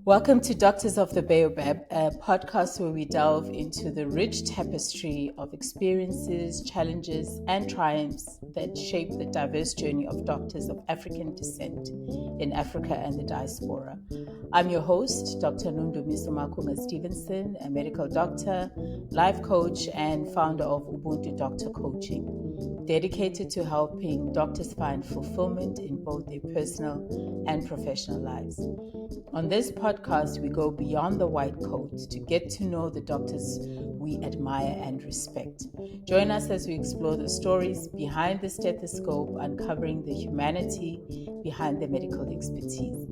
Welcome to Doctors of the Baobab, a podcast where we delve into the rich tapestry of experiences, challenges, and triumphs that shape the diverse journey of doctors of African descent in Africa and the diaspora. I'm your host, Dr. Nundumiso Makunga Stevenson, a medical doctor, life coach, and founder of Ubuntu Doctor Coaching, dedicated to helping doctors find fulfillment in both their personal and professional lives. On this podcast, we go beyond the white coat to get to know the doctors we admire and respect. Join us as we explore the stories behind the stethoscope, uncovering the humanity behind the medical expertise.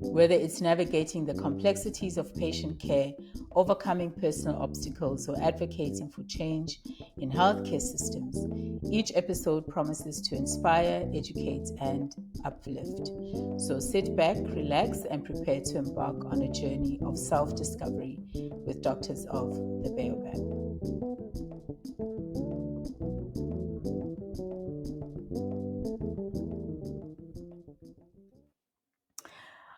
Whether it's navigating the complexities of patient care, overcoming personal obstacles, or advocating for change in healthcare systems, each episode promises to inspire, educate, and uplift. So sit back, relax, and prepare to embark on a journey of self-discovery with Doctors of the Baobab.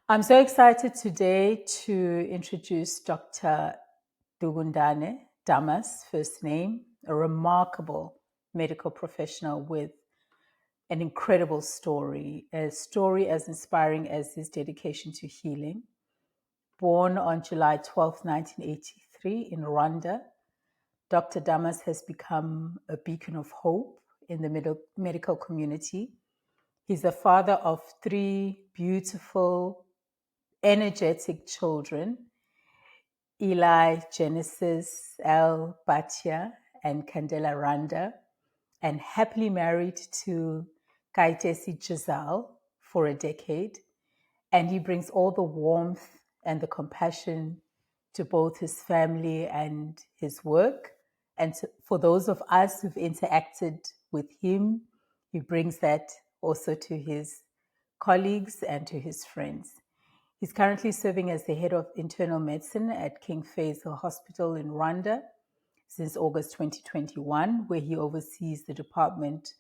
I'm so excited today to introduce Dr. Dukundane, Damas, first name, a remarkable medical professional with an incredible story, a story as inspiring as his dedication to healing. Born on July 12, 1983 in Rwanda, Dr. Damas has become a beacon of hope in the medical community. He's the father of 3 beautiful, energetic children, Eli, Genesis, El, Batia, and Candela Randa, and happily married to Kaitesi Giselle for a decade. And he brings all the warmth and the compassion to both his family and his work. And for those of us who've interacted with him, he brings that also to his colleagues and to his friends. He's currently serving as the head of internal medicine at King Faisal Hospital in Rwanda since August 2021, where he oversees the department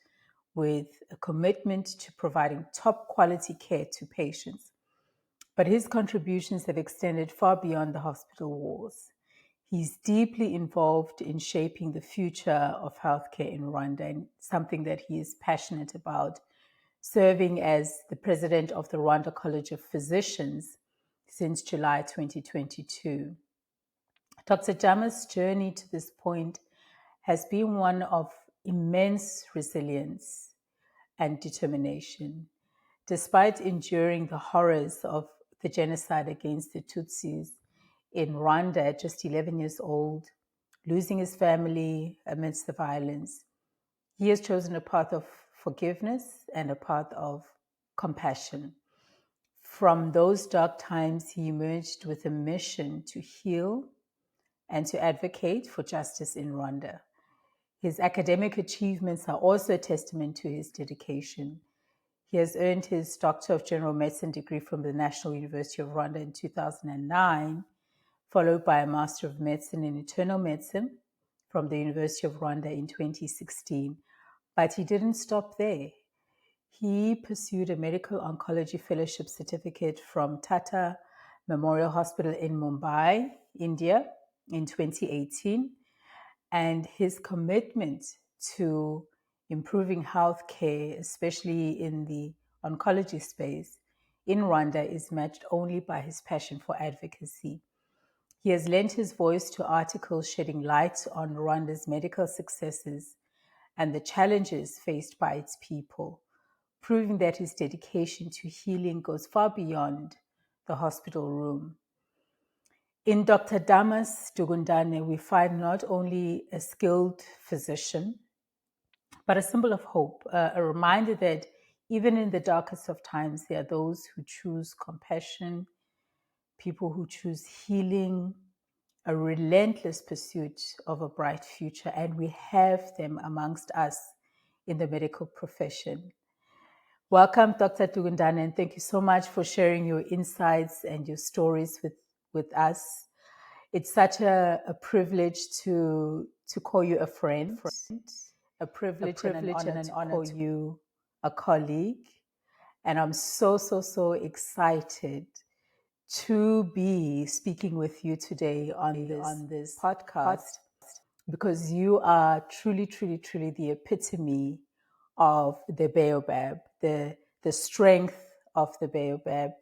with a commitment to providing top quality care to patients. But his contributions have extended far beyond the hospital walls. He's deeply involved in shaping the future of healthcare in Rwanda, and something that he is passionate about, serving as the president of the Rwanda College of Physicians since July 2022. Dr. Damas' journey to this point has been one of immense resilience and determination. Despite enduring the horrors of the genocide against the Tutsis in Rwanda at just 11 years old, losing his family amidst the violence, he has chosen a path of forgiveness and a path of compassion. From those dark times, he emerged with a mission to heal and to advocate for justice in Rwanda. His academic achievements are also a testament to his dedication. He has earned his Doctor of General Medicine degree from the National University of Rwanda in 2009, followed by a Master of Medicine in Internal Medicine from the University of Rwanda in 2016. But he didn't stop there. He pursued a medical oncology fellowship certificate from Tata Memorial Hospital in Mumbai, India, in 2018. And his commitment to improving healthcare, especially in the oncology space in Rwanda, is matched only by his passion for advocacy. He has lent his voice to articles shedding light on Rwanda's medical successes and the challenges faced by its people, proving that his dedication to healing goes far beyond the hospital room. In Dr. Damas Dukundane, we find not only a skilled physician, but a symbol of hope, a reminder that even in the darkest of times, there are those who choose compassion, people who choose healing, a relentless pursuit of a bright future, and we have them amongst us in the medical profession. Welcome, Dr. Dukundane, and thank you so much for sharing your insights and your stories with us. It's such a privilege to call you a friend, a privilege and an honor to call you a colleague. And I'm so, so, so excited to be speaking with you today on this podcast because you are truly, truly, truly the epitome of the baobab, the strength of the baobab,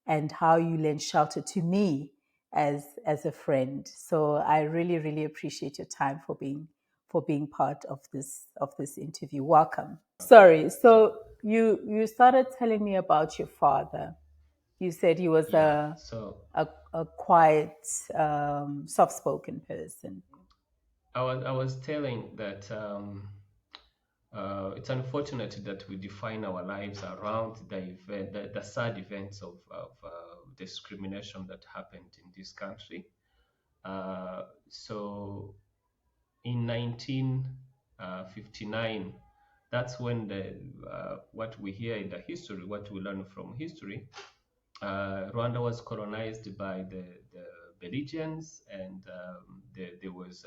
and how you lend shelter to me as a friend. So I really, really appreciate your time for being part of this interview. Welcome. Sorry. So you started telling me about your father. You said he was a quiet, soft-spoken person. I was telling that it's unfortunate that we define our lives around the sad events of discrimination that happened in this country. So in 1959, that's when what we hear in the history, what we learn from history, Rwanda was colonized by the Belgians, and there was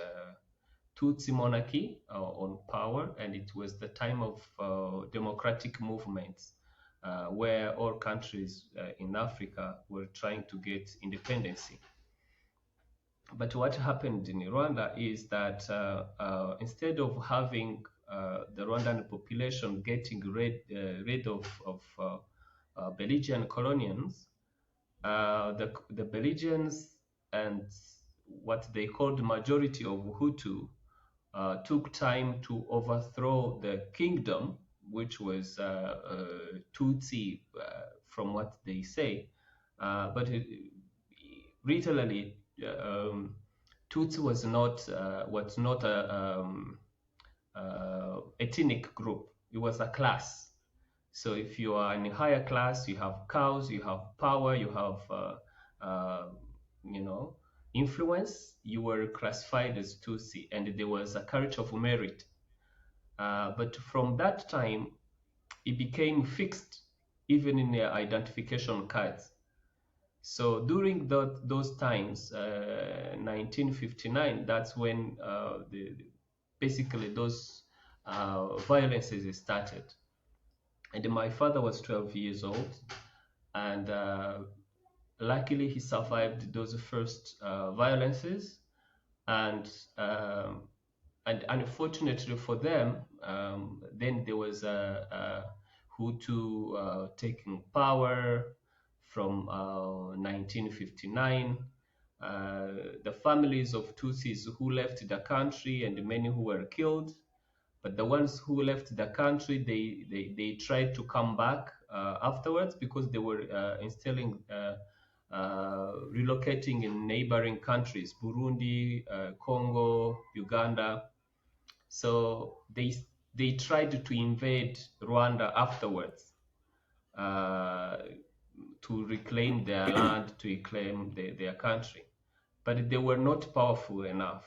Tutsi monarchy on power, and it was the time of democratic movements where all countries in Africa were trying to get independence. But what happened in Rwanda is that instead of having the Rwandan population getting rid of Belgian colonials, the Belgians and what they called majority of Hutu took time to overthrow the kingdom, which was Tutsi, from what they say. But literally, Tutsi was not a ethnic group. It was a class. So if you are in a higher class, you have cows, you have power, you have uh, you know influence. You were classified as Tutsi, and there was a culture of merit. But from that time, it became fixed, even in their identification cards. So during those times, 1959, that's when basically those violences started. And my father was 12 years old, and luckily he survived those first violences, and um, and unfortunately for them, then there was a Hutu taking power from 1959. The families of Tutsis who left the country and many who were killed, but the ones who left the country, they tried to come back afterwards because they were relocating in neighboring countries, Burundi, Congo, Uganda. So they tried to invade Rwanda afterwards, uh, to reclaim their land, to reclaim their country, but they were not powerful enough.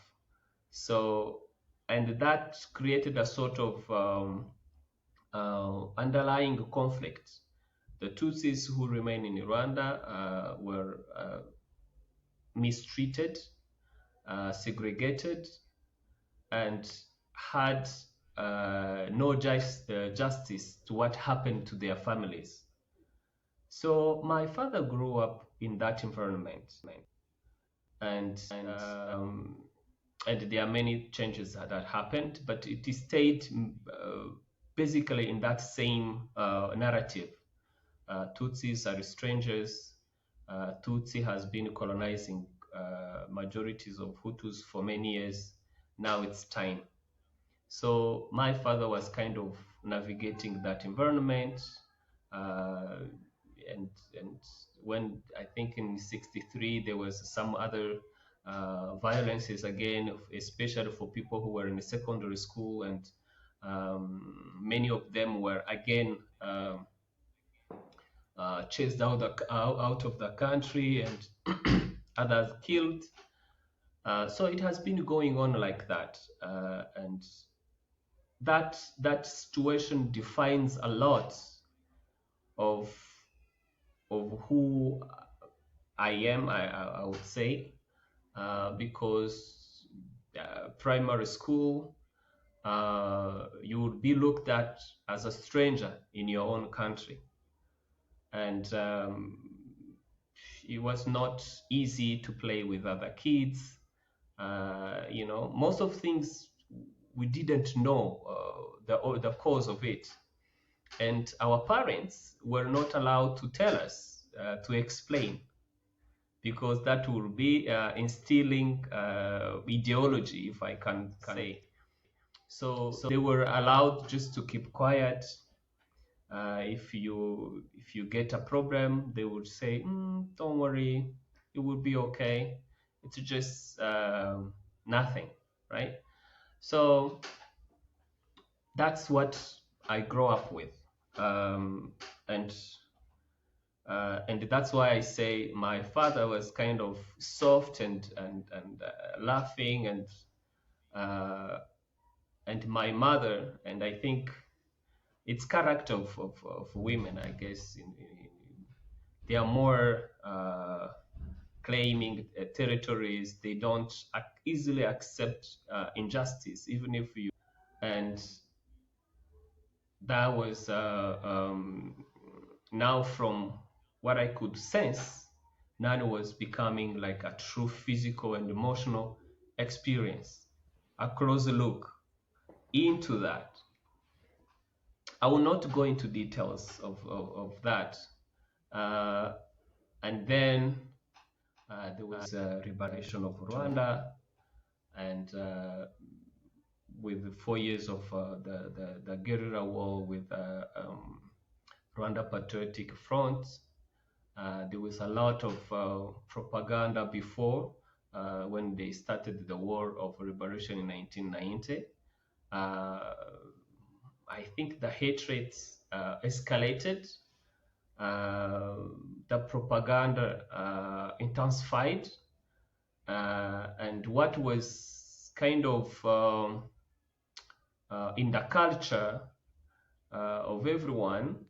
So, and that created a sort of underlying conflict. The Tutsis who remain in Rwanda were mistreated, segregated, and had no justice to what happened to their families. So my father grew up in that environment, and and there are many changes that happened, but it stayed basically in that same narrative. Tutsis are strangers. Tutsi has been colonizing majorities of Hutus for many years. Now it's time. So my father was kind of navigating that environment, uh, and when I think in '63 there was some other violences again, especially for people who were in the secondary school, and many of them were again chased out of the country, and others killed. So it has been going on like that, and that situation defines a lot of who I am. I would say, because primary school, you would be looked at as a stranger in your own country. and it was not easy to play with other kids. Most of things we didn't know the cause of it, and our parents were not allowed to tell us, to explain, because that will be instilling ideology, if I can say. So they were allowed just to keep quiet. If you get a problem, they would say, "Don't worry, it will be okay. It's just nothing," right? So that's what I grow up with, um, and and that's why I say my father was kind of soft and laughing, and my mother, and I think it's character of women, I guess. They are more claiming territories. They don't easily accept injustice, even if you. And that was now, from what I could sense, Nano was becoming like a true physical and emotional experience. A closer look into that. I will not go into details of that. Uh, and then there was a liberation of Rwanda, and with the 4 years of the guerrilla war with Rwanda Patriotic Front. There was a lot of propaganda before, when they started the War of Liberation in 1990. I think the hatred escalated. The propaganda intensified, and what was kind of in the culture of everyone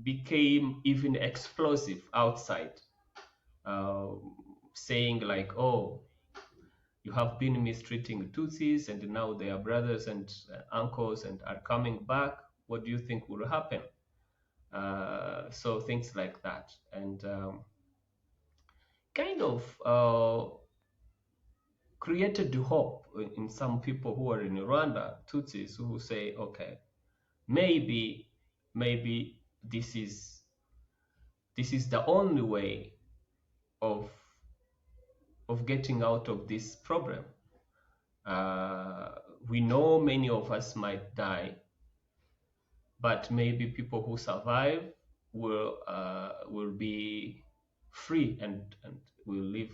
became even explosive outside, saying like, "Oh, you have been mistreating Tutsis, and now they are brothers and uncles and are coming back. What do you think will happen?" So things like that, and kind of created hope in some people who are in Rwanda, Tutsis, who say, "Okay, maybe this is the only way of getting out of this problem. We know many of us might die, but maybe people who survive will be free and will live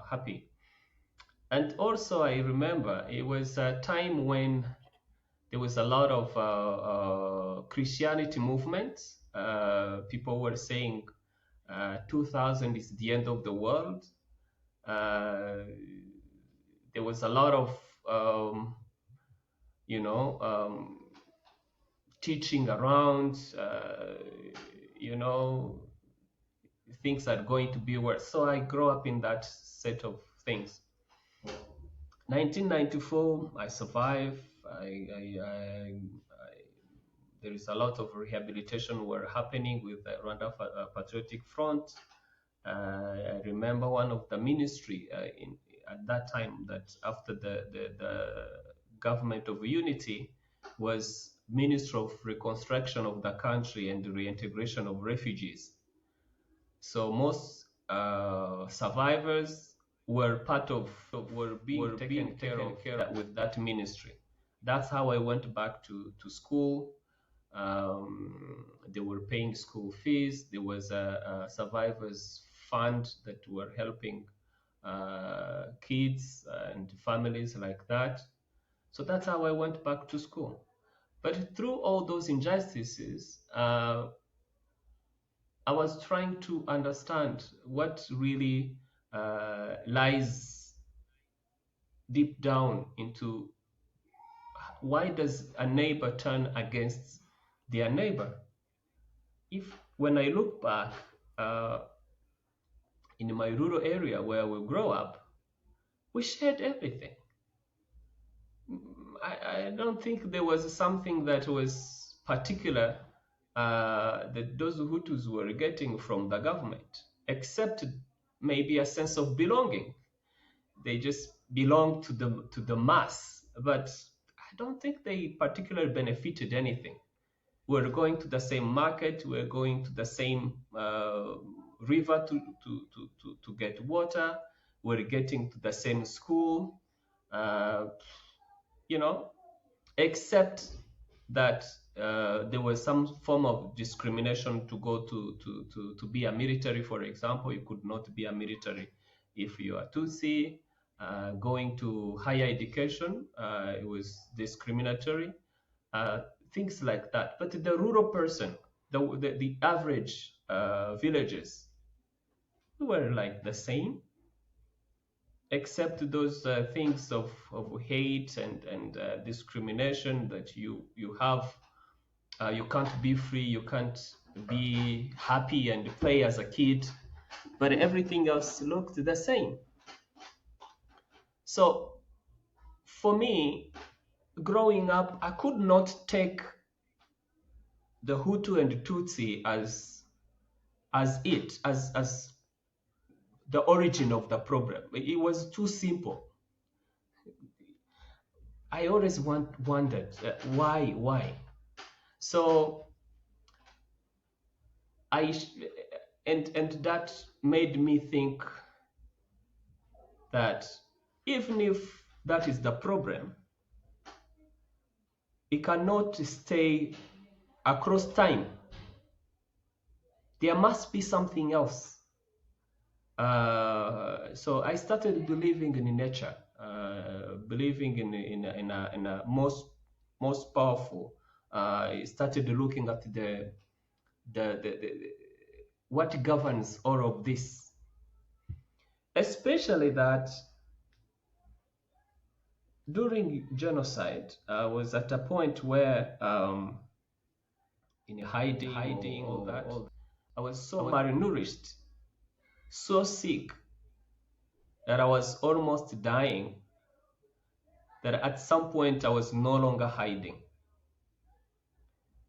happy." And also, I remember it was a time when there was a lot of Christianity movements. People were saying 2000 is the end of the world. There was a lot of teaching around, things are going to be worse. So I grew up in that set of things. 1994, I survived. There is a lot of rehabilitation were happening with the Rwanda Patriotic Front. I remember one of the ministry at that time, that after the government of unity, was Minister of Reconstruction of the country and the reintegration of refugees. So most survivors were part of were being taken care of with that ministry. That's how I went back to school. They were paying school fees. There was a survivors fund that were helping kids and families like that. So that's how I went back to school. But through all those injustices, I was trying to understand what really lies deep down into why does a neighbor turn against their neighbor. When I look back in my rural area where we grow up, we shared everything. I don't think there was something that was particular that those Hutus were getting from the government, except maybe a sense of belonging. They just belong to the mass, but I don't think they particularly benefited anything. We're going to the same market, we're going to the same river to get water, we're getting to the same school, uh, you know, except that there was some form of discrimination to go to be a military, for example. You could not be a military if you are Tutsi. Going to higher education, it was discriminatory, uh, things like that. But the rural person, the average villagers, were like the same, except those things of hate and discrimination that you have. You can't be free, you can't be happy and play as a kid, but everything else looked the same. So for me, growing up, I could not take the Hutu and Tutsi as the origin of the problem. It was too simple. I always wondered why. So I and that made me think that even if that is the problem, it cannot stay across time. There must be something else. So I started believing in nature, believing in a most powerful. I started looking at the what governs all of this, especially that during genocide, I was at a point where in hiding all that, I was so malnourished, so sick that I was almost dying, that at some point I was no longer hiding.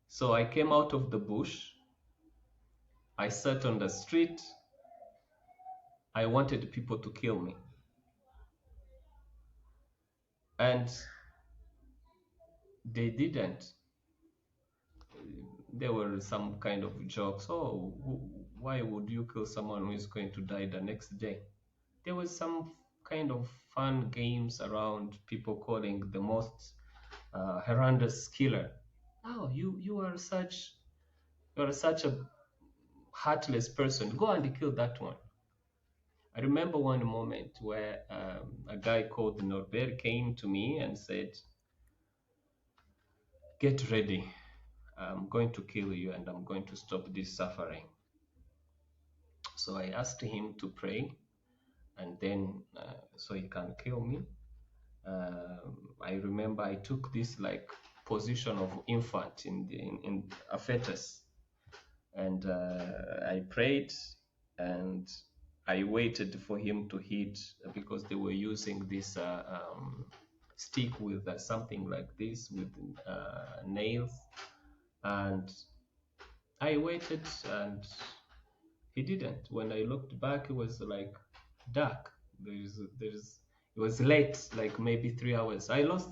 So I came out of the bush, I sat on the street, I wanted people to kill me. And they didn't. There were some kind of jokes. Oh, why would you kill someone who is going to die the next day? There was some kind of fun games around, people calling the most horrendous killer. Oh, you are such a heartless person. Go and kill that one. I remember one moment where a guy called Norbert came to me and said, "Get ready. I'm going to kill you and I'm going to stop this suffering." So I asked him to pray, and then so he can kill me. I remember I took this like position of infant in a fetus, and I prayed, and I waited for him to hit, because they were using this stick with something like this with nails, and I waited, and he didn't. When I looked back, it was like dark. There's it was late, like maybe 3 hours. I lost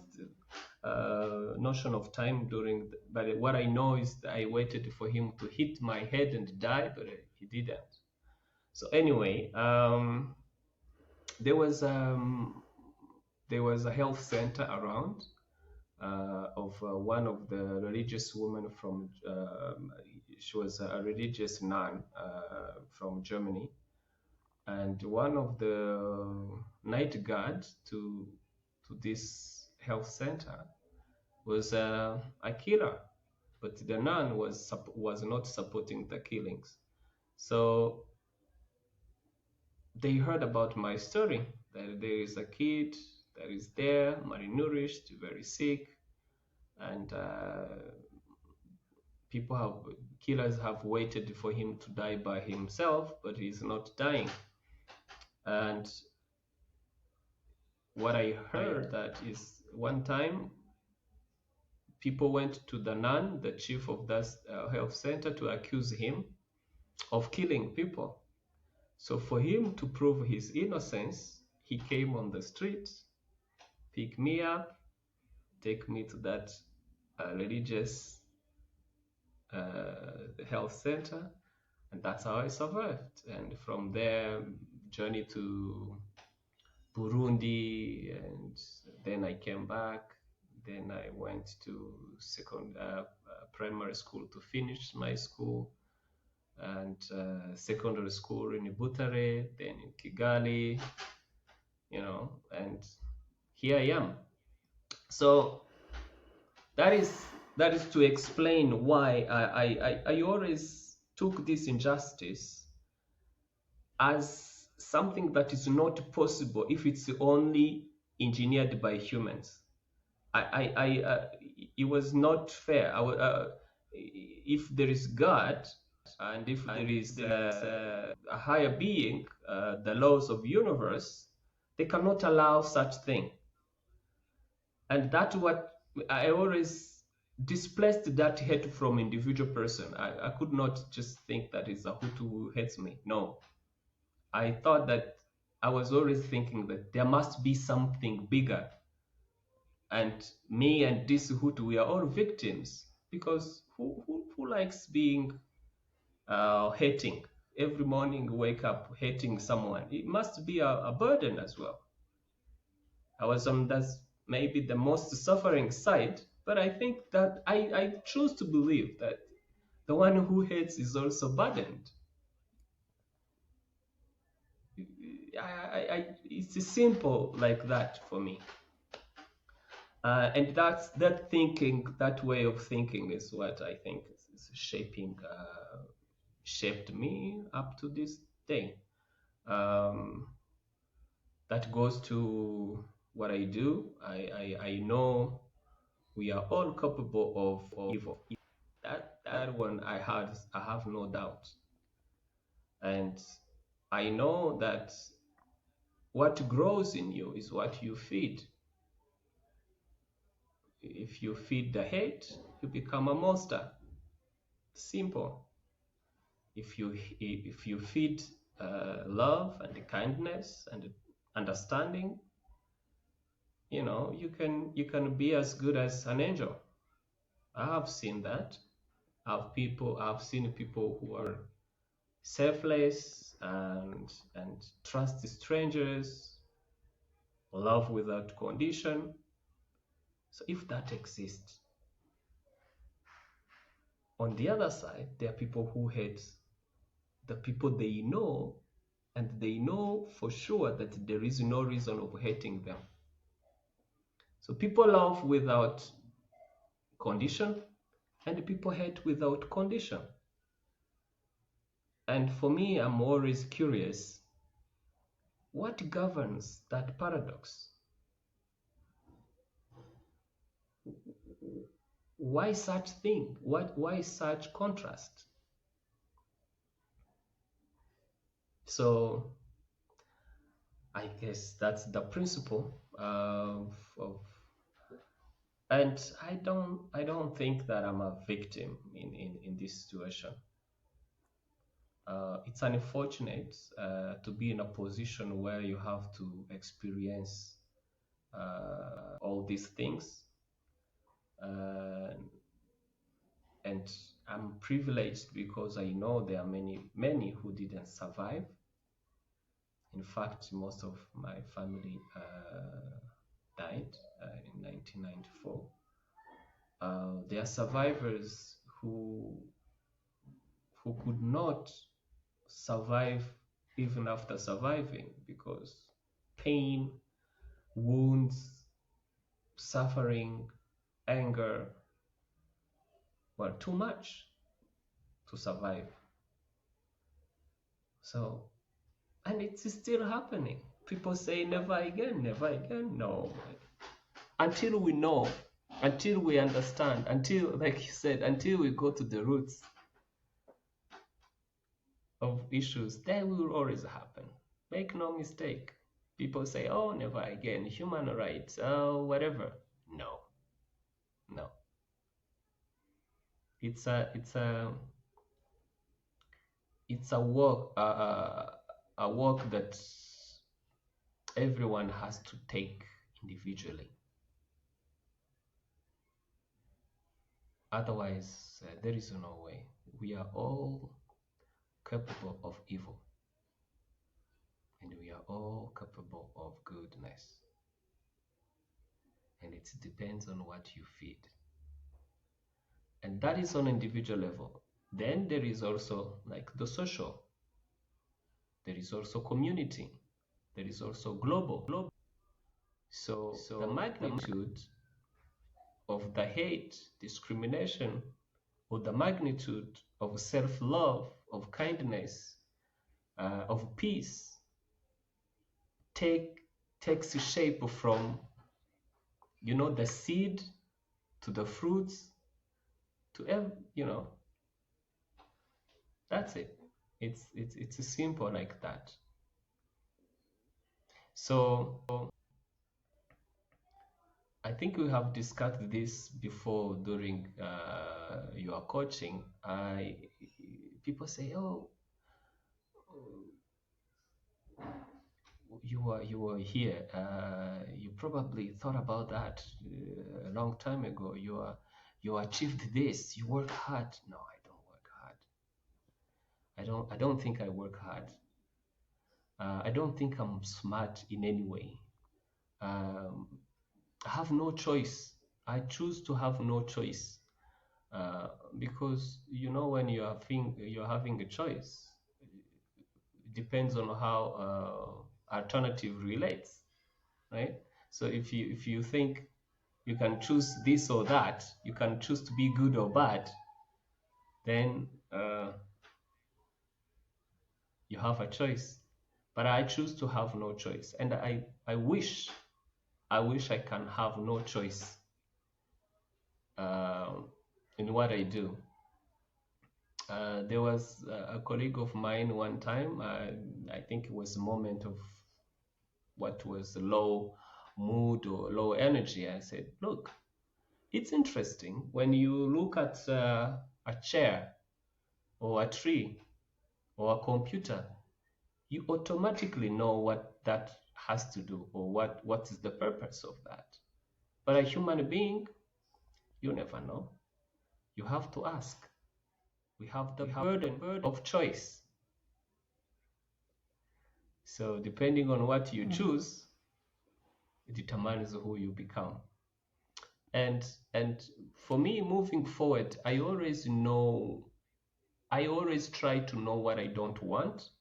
notion of time but what I know is that I waited for him to hit my head and die, but he didn't. So anyway, there was um, there was a health center around of one of the religious women from. She was a religious nun from Germany, and one of the night guards to this health center was a killer, but the nun was not supporting the killings. So they heard about my story, that there is a kid that is there, malnourished, very sick, and killers have waited for him to die by himself, but he's not dying. And what I heard that is one time people went to the nun, the chief of that health center, to accuse him of killing people. So for him to prove his innocence, he came on the street, pick me up, take me to that religious health center, and that's how I survived. And from there, journey to Burundi, and then I came back. Then I went to primary school to finish my school, and secondary school in Butare, then in Kigali, and here I am. So that is to explain why I always took this injustice as something that is not possible if it's only engineered by humans. It was not fair. If there is God, and if there is a higher being, the laws of universe, they cannot allow such thing. And that's what I always displaced, that hate from individual person. I could not just think that it's a Hutu who hates me. No, I thought that I was always thinking that there must be something bigger. And me and this Hutu, we are all victims, because who likes being hating? Every morning wake up hating someone. It must be a burden as well. I was on that's maybe the most suffering side, but I think that I choose to believe that the one who hates is also burdened. It's simple like that for me. And that thinking, that way of thinking, is what I think is shaped me up to this day. That goes to what I do. I know we are all capable of evil. That one I have no doubt. And I know that what grows in you is what you feed. If you feed the hate, you become a monster. Simple. If you feed love and kindness and understanding, you can be as good as an angel. I have seen that. I've seen people who are selfless and trust strangers, love without condition. So if that exists, on the other side, there are people who hate the people they know, and they know for sure that there is no reason of hating them. So people love without condition, and people hate without condition. And for me, I'm always curious, what governs that paradox? Why such thing? Why such contrast? So I guess that's the principle of and I don't think that I'm a victim in this situation. It's unfortunate to be in a position where you have to experience all these things, and I'm privileged because I know there are many who didn't survive. In fact, most of my family died in 1994. There are survivors who could not survive even after surviving, because pain, wounds, suffering, anger were too much to survive. So, and it's still happening. People say never again, never again. No, until we know, until we understand, until, like you said, until we go to the roots of issues, that will always happen. Make no mistake. People say, oh, never again, human rights, oh, whatever. No. it's a work a work that everyone has to take individually. Otherwise, there is no way. We are all capable of evil, and we are all capable of goodness. And it depends on what you feed. And that is on individual level. Then there is also like the social, there is also community, there is also global. So the magnitude of the hate, discrimination, or the magnitude of self-love, of kindness, of peace, takes shape from, the seed to the fruits to that's it. It's simple like that. So I think we have discussed this before during your coaching. People say, "Oh, you were here. You probably thought about that a long time ago. You achieved this. You work hard." No, I don't work hard. I don't think I work hard. I don't think I'm smart in any way. Um, I have no choice. I choose to have no choice. Because when you're having a choice, it depends on how alternative relates, right? So if you think you can choose this or that, you can choose to be good or bad, then you have a choice. But I choose to have no choice, and I wish I can have no choice in what I do. There was a colleague of mine one time, I think it was a moment of what was low mood or low energy. I said, look, it's interesting when you look at a chair or a tree or a computer, you automatically know what that has to do or what is the purpose of that. But a human being, you never know. You have to ask. We have the burden of choice. So depending on what you choose, it determines who you become. And for me, moving forward, I always try to know what I don't want.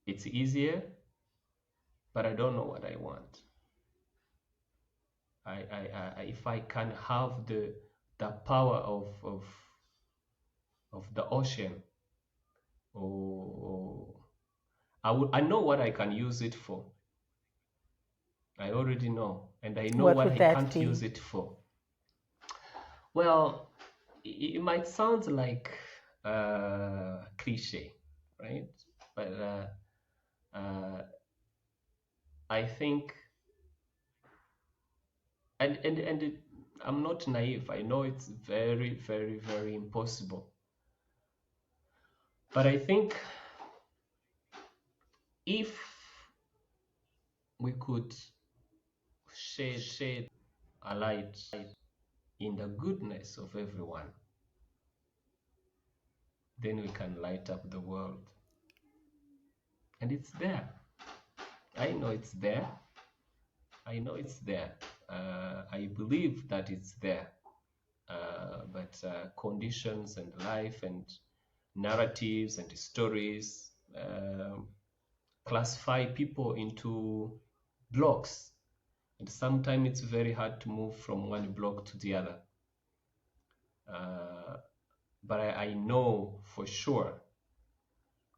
It's easier, but I don't know what I want. If I can have the power of the ocean, or I know what I can use it for. I already know, and I know what I can't use it for. Well, it might sound like cliche, right? But I think, and I'm not naive. I know it's very, very, very impossible. But I think if we could shed a light in the goodness of everyone, then we can light up the world. And it's there. I know it's there. I know it's there. I believe that it's there. But conditions and life and narratives and stories classify people into blocks. And sometimes it's very hard to move from one block to the other. But I know for sure,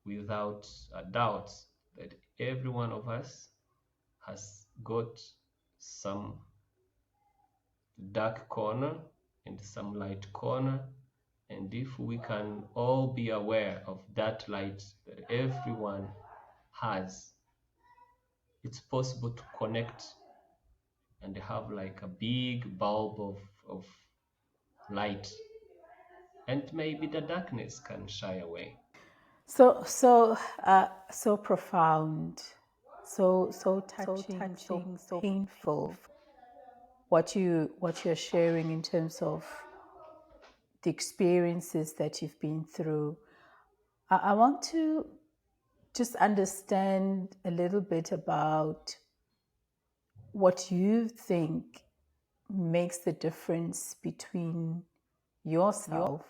without a doubt, that every one of us has got some dark corner and some light corner. And if we can all be aware of that light that everyone has, it's possible to connect and they have like a big bulb of light, and maybe the darkness can shy away. So profound, so touching, so painful. What you're sharing in terms of the experiences that you've been through. I want to just understand a little bit about what you think makes the difference between yourself,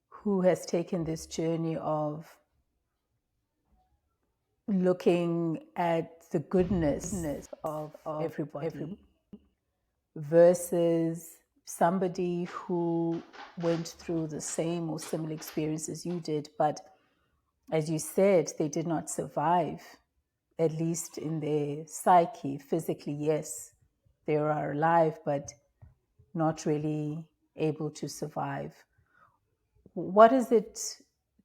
who has taken this journey of looking at the goodness of everybody, versus somebody who went through the same or similar experiences you did, but as you said, they did not survive, at least in their psyche. Physically, yes, they are alive, but not really able to survive. What is it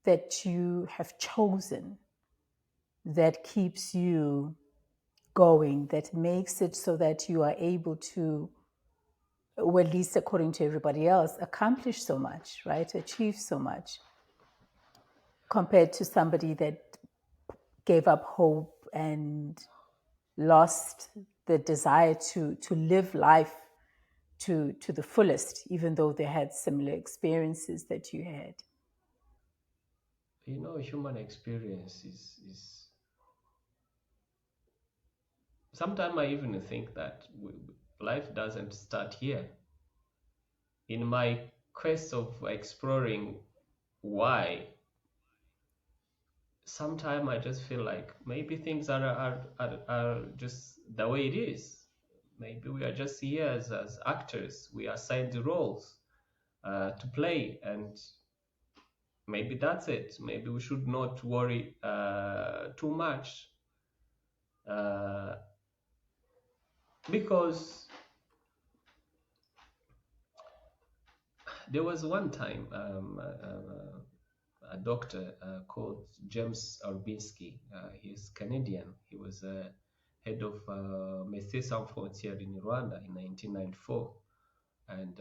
that you have chosen that keeps you going, that makes it so that you are able to, or at least according to everybody else, accomplish so much, right? Achieve so much, compared to somebody that gave up hope and lost the desire to live life to the fullest, even though they had similar experiences that you had. You know, human experience is sometimes I even think that life doesn't start here. In my quest of exploring why, sometimes I just feel like maybe things are just the way it is. Maybe we are just here as actors. We are assigned the roles to play, and maybe that's it. Maybe we should not worry too much, uh, because there was one time a doctor called James Orbinski. He's Canadian. He was head of Médecins Sans Frontières in Rwanda in 1994. And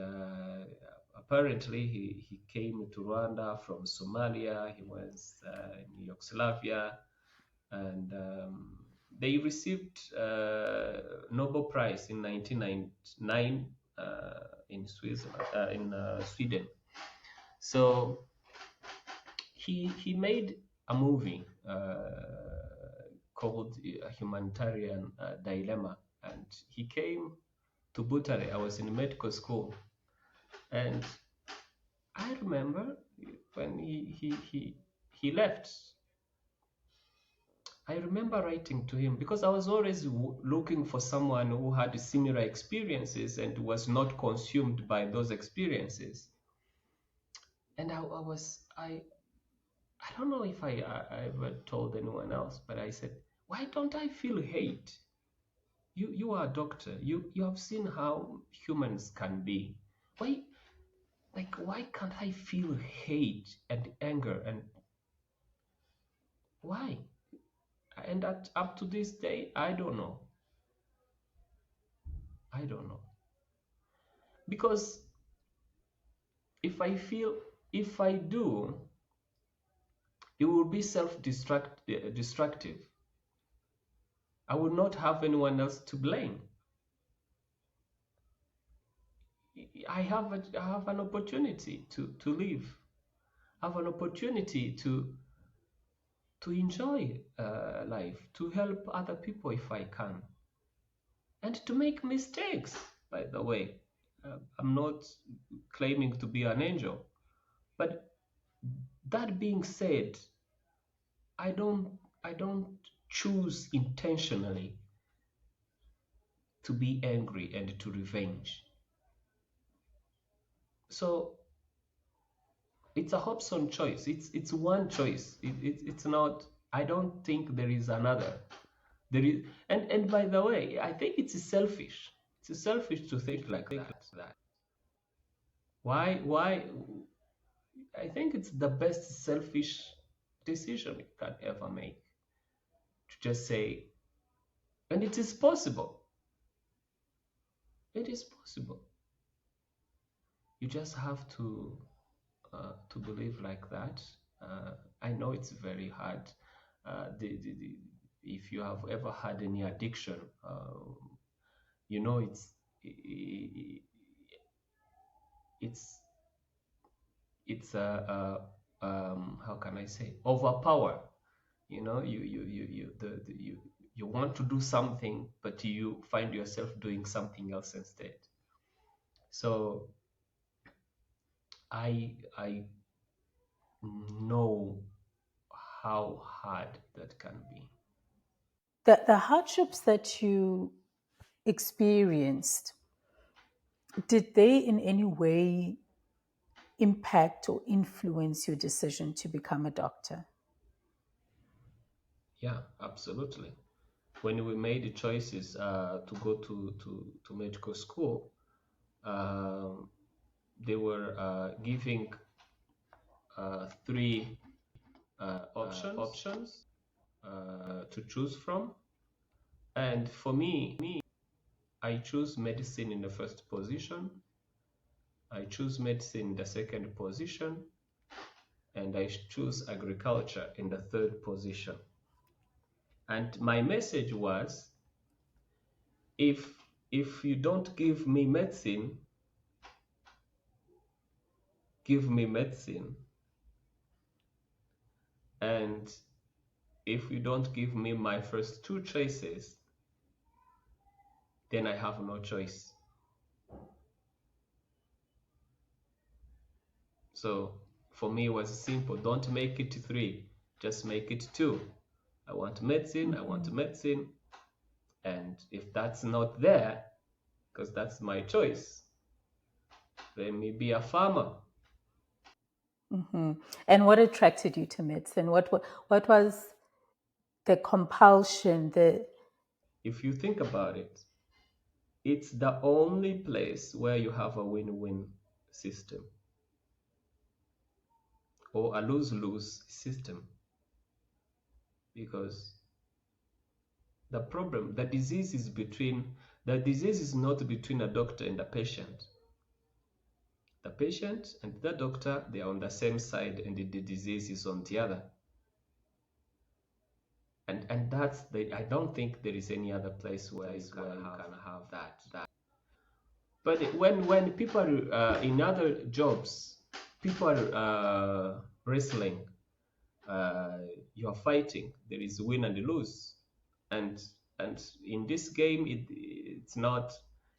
apparently he came to Rwanda from Somalia. He was in Yugoslavia, and they received Nobel Prize in 1999 in Sweden. So he made a movie called A Humanitarian Dilemma, and he came to Butare. I was in medical school, and I remember when he left. I remember writing to him because I was always looking for someone who had similar experiences and was not consumed by those experiences. And I don't know if I ever told anyone else, but I said, why don't I feel hate? You are a doctor. You have seen how humans can be. Why can't I feel hate and anger, and why? And up to this day, I don't know. I don't know. Because if I do, it will be destructive. I will not have anyone else to blame. I have an opportunity to live. I have an opportunity to enjoy life, to help other people if I can, and to make mistakes, by the way. I'm not claiming to be an angel, but that being said, I don't choose intentionally to be angry and to revenge. So it's a Hobson choice. It's one choice. It's not. I don't think there is another. There is, and by the way, I think it's selfish. It's selfish to think like that. Why? I think it's the best selfish decision you can ever make, to just say, and it is possible. It is possible. You just have to believe like that. I know it's very hard. If you have ever had any addiction, you know it's how can I say, overpower. You know, you want to do something, but you find yourself doing something else instead. So I know how hard that can be. The hardships that you experienced, did they in any way impact or influence your decision to become a doctor? Yeah, absolutely. When we made the choices to go to medical school, they were giving three options to choose from. And for me, I choose medicine in the first position, I choose medicine in the second position, and I choose agriculture in the third position. And my message was, if you don't give me medicine, give me medicine. And if you don't give me my first two choices, then I have no choice. So for me, it was simple. Don't make it three, just make it two. I want medicine, I want medicine. And if that's not there, because that's my choice, then maybe a farmer. Mm-hmm. And what attracted you to medicine? What was the compulsion? If you think about it, it's the only place where you have a win-win system or a lose-lose system. Because the disease is not between a doctor and a patient. The patient and the doctor, they are on the same side, and the disease is on the other. And I don't think there is any other place where you can have that. But when people are in other jobs, people are wrestling, you're fighting. There is win and lose, and in this game, it's not,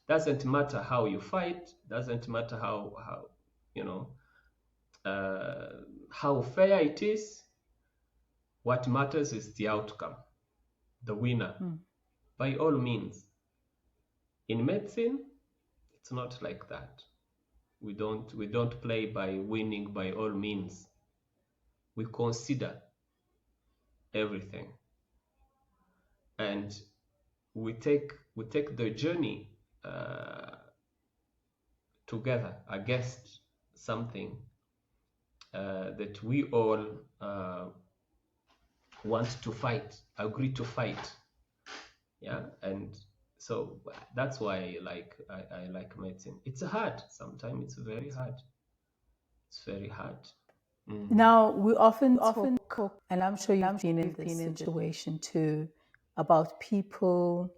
doesn't matter how you fight, doesn't matter how you know how fair it is. What matters is the outcome, the winner. By all means. In medicine, it's not like that. We don't play by winning by all means. We consider everything, and we take the journey together against something that we all want to fight, agree to fight. Yeah, and so that's why I like medicine. It's hard. Sometimes it's very hard. It's very hard. Now, we often talk, and I'm sure you've been in this situation too, about people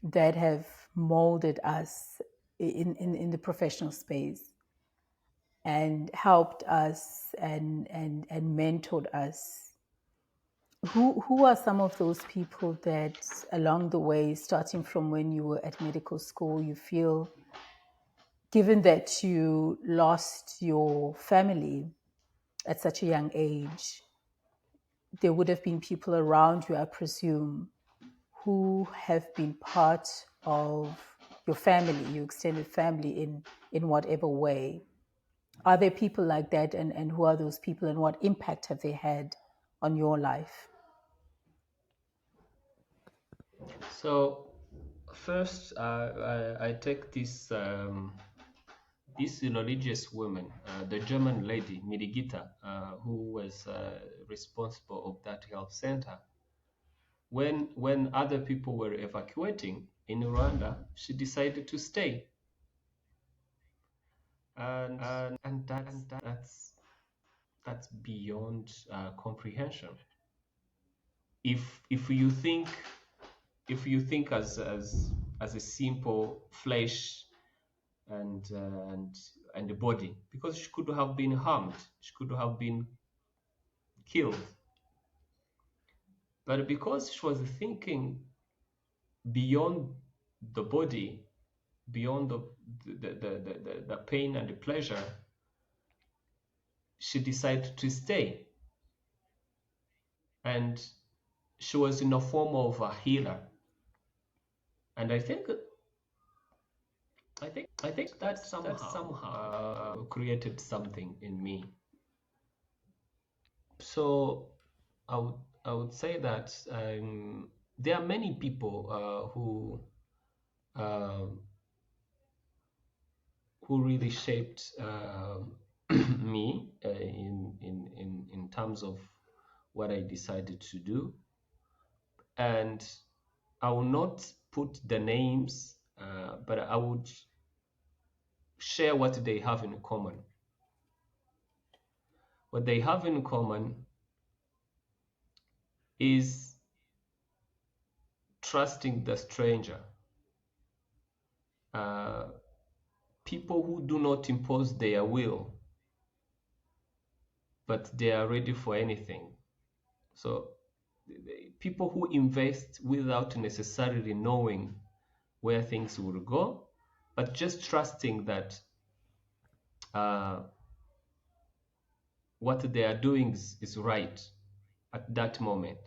that have molded us in the professional space and helped us and mentored us. Who are some of those people that along the way, starting from when you were at medical school, you feel, given that you lost your family at such a young age, there would have been people around you, I presume, who have been part of your family, your extended family in whatever way. Are there people like that, and who are those people, and what impact have they had on your life? So first, I take this religious woman, the German lady Mirigita, who was responsible of that health center. When other people were evacuating, in Rwanda, she decided to stay, and that's beyond comprehension. If you think as a simple flesh and and the body, because she could have been harmed, she could have been killed, but because she was thinking beyond the body, beyond the pain and the pleasure, she decided to stay, and she was in a form of a healer. And I think that somehow created something in me. So I would say that there are many people um who really shaped me in terms of what I decided to do. And I will not put the names, but I would share what they have in common. What they have in common is trusting the stranger. Uh, People who do not impose their will, but they are ready for anything. So people who invest without necessarily knowing where things will go, but just trusting that uh, what they are doing is right at that moment.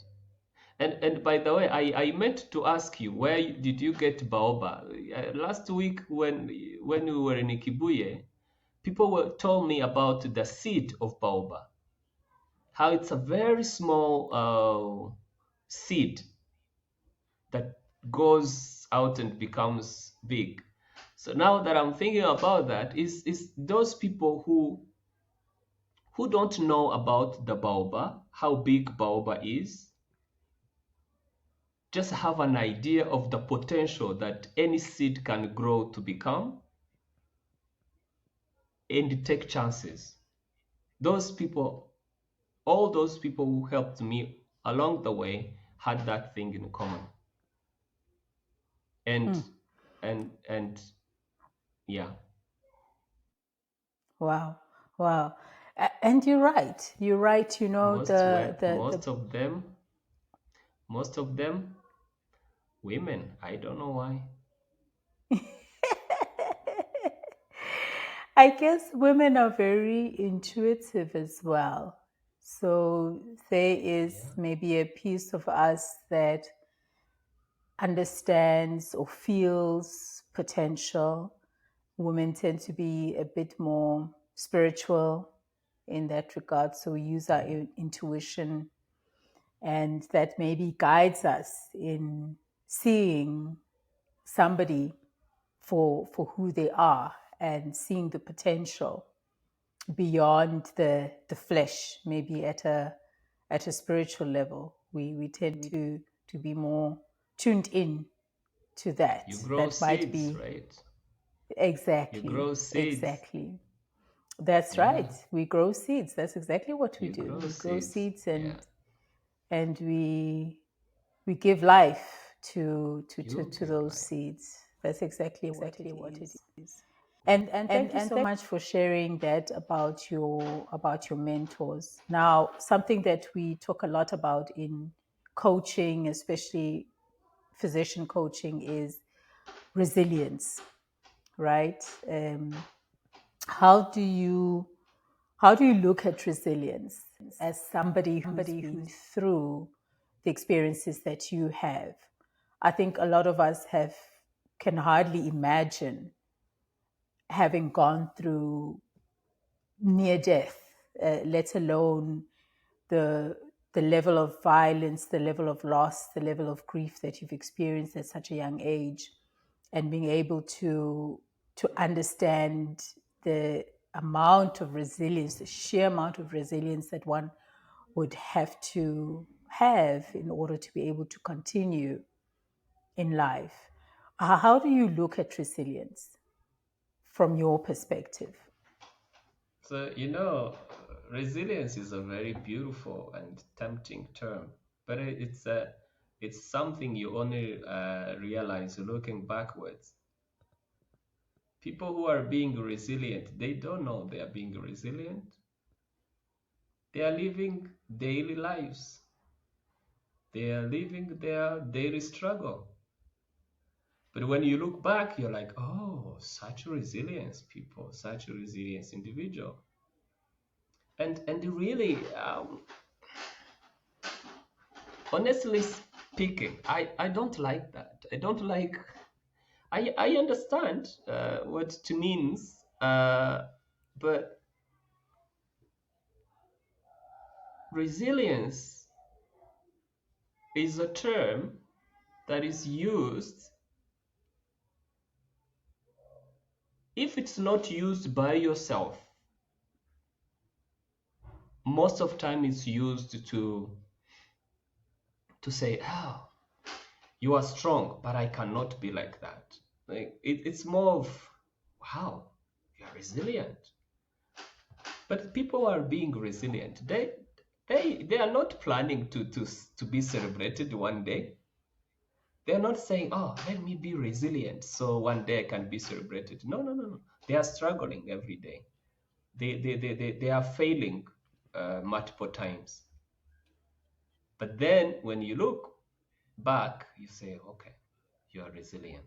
And by the way, I meant to ask you, where did you get baobab? Last week when we were in Ikibuye, people told me about the seed of baobab, how it's a very small seed that goes out and becomes big. So now that I'm thinking about that, is those people who don't know about the baobab, how big baobab is, just have an idea of the potential that any seed can grow to become, and take chances. Those people, all those people who helped me along the way, had that thing in common. And and yeah. Wow. Wow. And you're right. You're right. You know, Most of them women. I don't know why. I guess women are very intuitive as well. So there is maybe a piece of us that understands or feels potential. Women tend to be a bit more spiritual in that regard. So we use our intuition, and that maybe guides us in seeing somebody for who they are and seeing the potential beyond the flesh, maybe at a spiritual level. We tend to be more tuned in to that. You grow That might seeds, be right? exactly. You grow seeds. Exactly. That's right. We grow seeds. That's exactly what we do. We grow seeds, and we give life to those seeds. That's exactly what it is. And thank you so much for sharing that about your mentors. Now, something that we talk a lot about in coaching, especially physician coaching, is resilience, right? How do you look at resilience as somebody who's been through the experiences that you have? I think a lot of us can hardly imagine having gone through near death, let alone the level of violence, the level of loss, the level of grief that you've experienced at such a young age, and being able to understand the amount of resilience, the sheer amount of resilience that one would have to have in order to be able to continue in life. How do you look at resilience from your perspective? So, resilience is a very beautiful and tempting term, but it's something you only realize looking backwards. People who are being resilient, they don't know they are being resilient. They are living daily lives. They are living their daily struggle. But when you look back, you're like, oh, such resilience people, such a resilience individual. And really, honestly speaking, I don't like that. I don't like. I understand what it means, but resilience is a term that is used if it's not used by yourself. Most of time it's used to say, oh, you are strong, but I cannot be like that. Like it's more of, wow, you are resilient. But people are being resilient. They are not planning to be celebrated one day. They're not saying, oh, let me be resilient so one day I can be celebrated. No, no, no, no. They are struggling every day. They are failing multiple times. But then when you look back, you say, okay, you are resilient.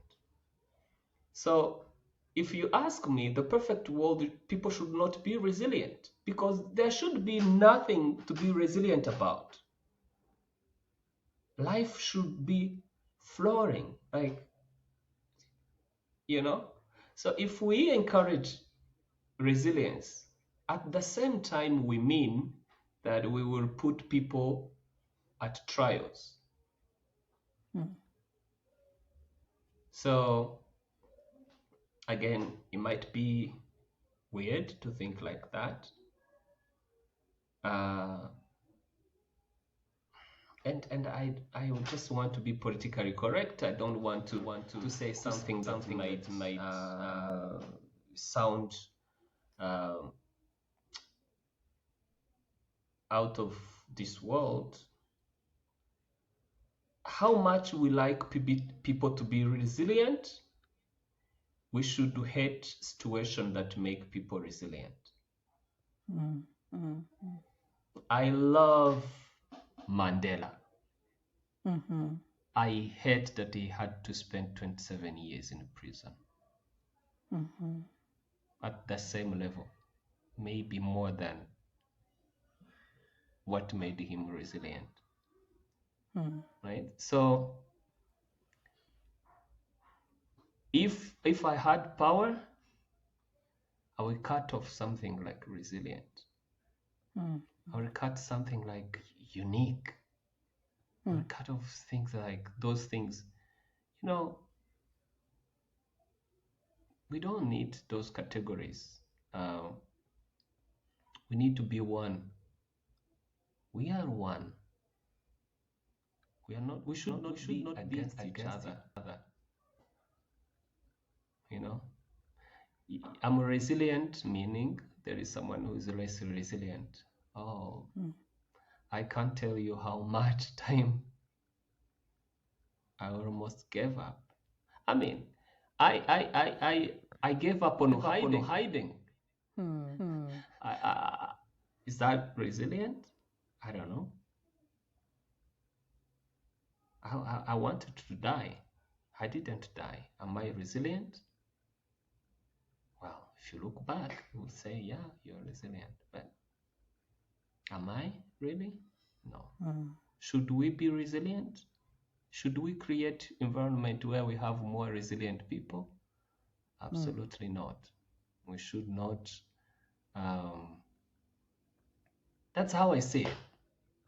So if you ask me, the perfect world, people should not be resilient because there should be nothing to be resilient about. Life should be flowing, like, So if we encourage resilience, at the same time, we mean that we will put people at trials. So again, it might be weird to think like that. And I just want to be politically correct. I don't want to say something that might sound out of this world. How much we like people to be resilient, we should hate situations that make people resilient. I love Mandela. I hate that he had to spend 27 years in prison. At the same level, maybe more than what made him resilient. Right? So if I had power, I would cut off something like resilient. I would cut something like unique. I would cut off things like those things. We don't need those categories. We need to be one. We are one. We are not. We should not be against each other. I'm resilient, meaning there is someone who is less resilient. Oh, I can't tell you how much time I almost gave up. I mean, I gave up on hiding. Is that resilient? I don't know. I wanted to die. I didn't die. Am I resilient? Well, if you look back, you will say, yeah, you're resilient. But am I really? No. Should we be resilient? Should we create environment where we have more resilient people? Absolutely not. We should not. That's how I see it.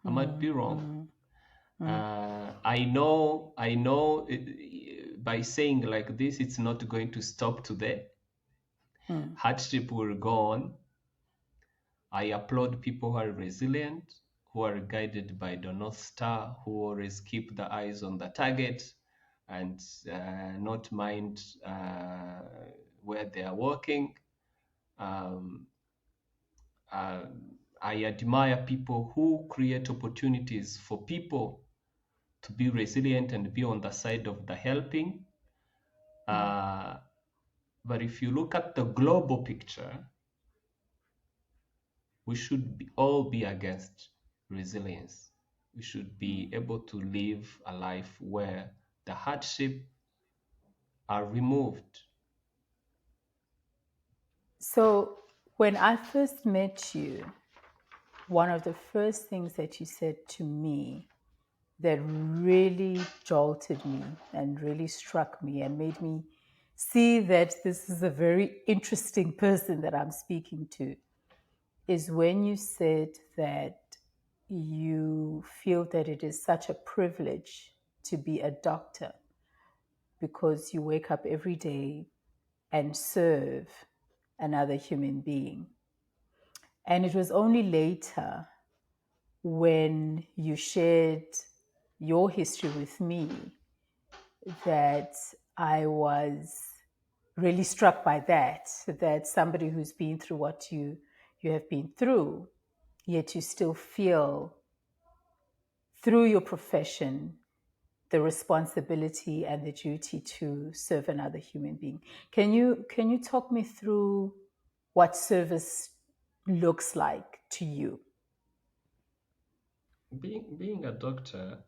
I might be wrong. I know by saying like this, it's not going to stop today. Hardship will go on. I applaud people who are resilient, who are guided by the North Star, who always keep the eyes on the target, and not mind where they are working. Um, uh, I admire people who create opportunities for people to be resilient and be on the side of the helping. But if you look at the global picture, we should all be against resilience. We should be able to live a life where the hardship are removed. So, when I first met you, one of the first things that you said to me that really jolted me and really struck me and made me see that this is a very interesting person that I'm speaking to is when you said that you feel that it is such a privilege to be a doctor because you wake up every day and serve another human being. And it was only later when you shared your history with me that I was really struck by that somebody who's been through what you have been through, yet you still feel through your profession the responsibility and the duty to serve another human being. Can you talk me through what service looks like to you? Being a doctor,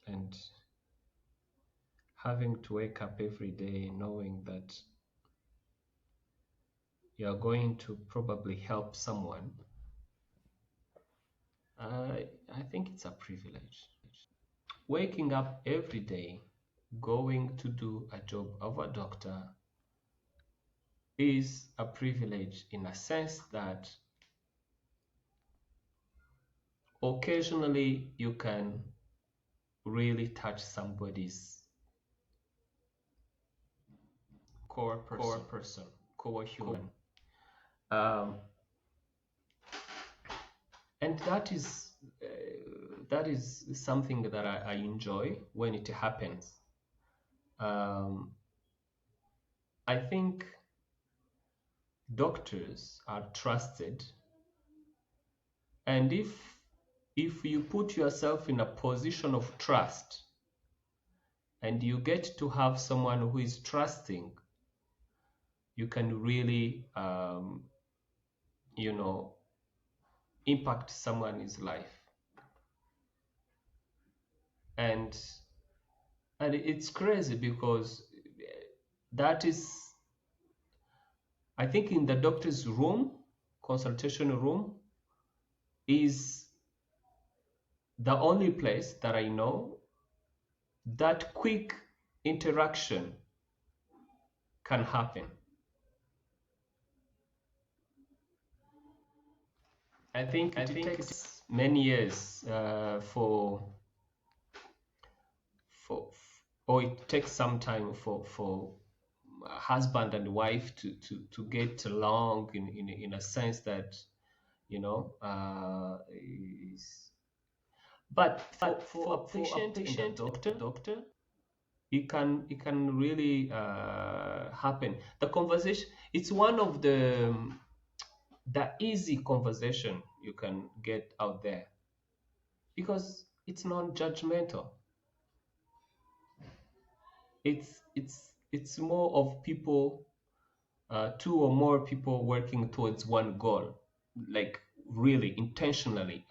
and having to wake up every day knowing that you're going to probably help someone, I think it's a privilege. Waking up every day, going to do a job of a doctor is a privilege in a sense that occasionally you can really touch somebody's core person, core human. Um, and that is something that I enjoy when it happens. Um, I think doctors are trusted, and if you put yourself in a position of trust and you get to have someone who is trusting, you can really you know impact someone's life. And it's crazy because that is, I think, in the doctor's room, consultation room, is the only place that I know that quick interaction can happen. I think it takes many years for or it takes some time for husband and wife to get along in a sense that you know is, but for a patient and a doctor, it can really happen. The conversation, it's one of the easy conversation you can get out there because it's non-judgmental. It's more of people, two or more people working towards one goal, like really intentionally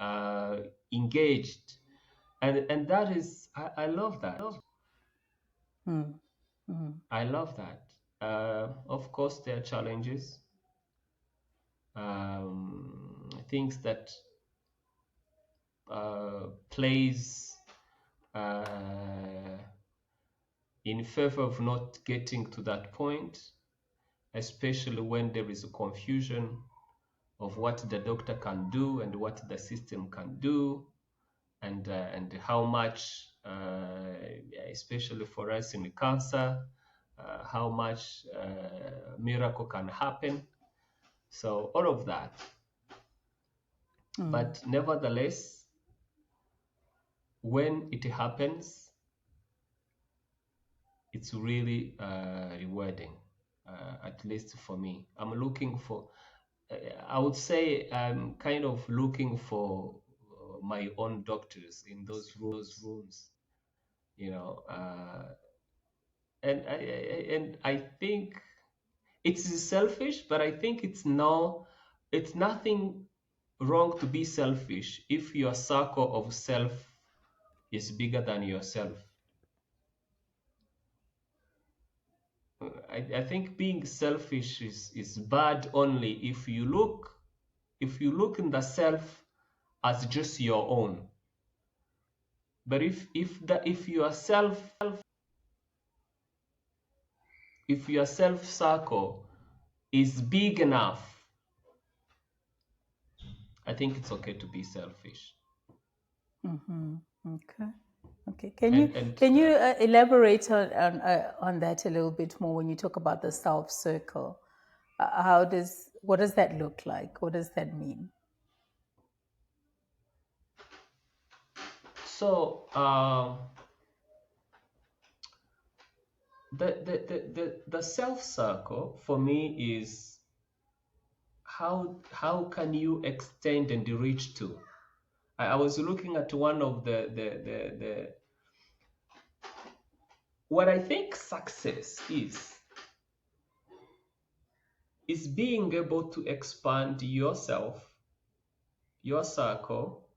engaged, and that is, I love that. Mm. Mm. I love that. Of course, there are challenges, things that plays in favor of not getting to that point, especially when there is a confusion of what the doctor can do and what the system can do, and how much, especially for us in cancer, how much miracle can happen. So all of that. But nevertheless, when it happens, it's really rewarding, at least for me. I'm looking for, I would say I'm kind of looking for my own doctors in those rooms, you know, and I think it's selfish, but I think it's nothing wrong to be selfish if your circle of self is bigger than yourself. I think being selfish is bad only if you look in the self as just your own. But if your self circle is big enough, I think it's okay to be selfish. Okay. Okay. Can you And elaborate on that a little bit more when you talk about the self circle? What does that look like? What does that mean? so the self circle for me is how can you extend and reach to. I was looking at one of the what I think success is being able to expand yourself, your circle,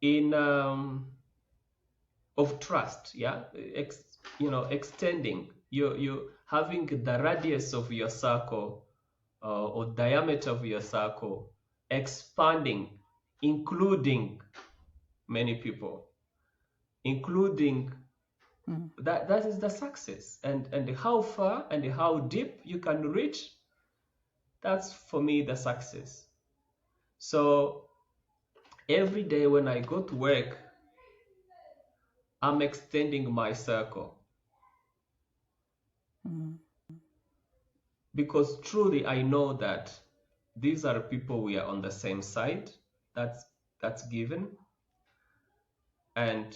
in of trust. Yeah, extending you having the radius of your circle, or diameter of your circle expanding, including many people, including that is the success. And how far and how deep you can reach, that's for me the success. So every day when I go to work, I'm extending my circle, because truly I know that these are people we are on the same side. That's given. And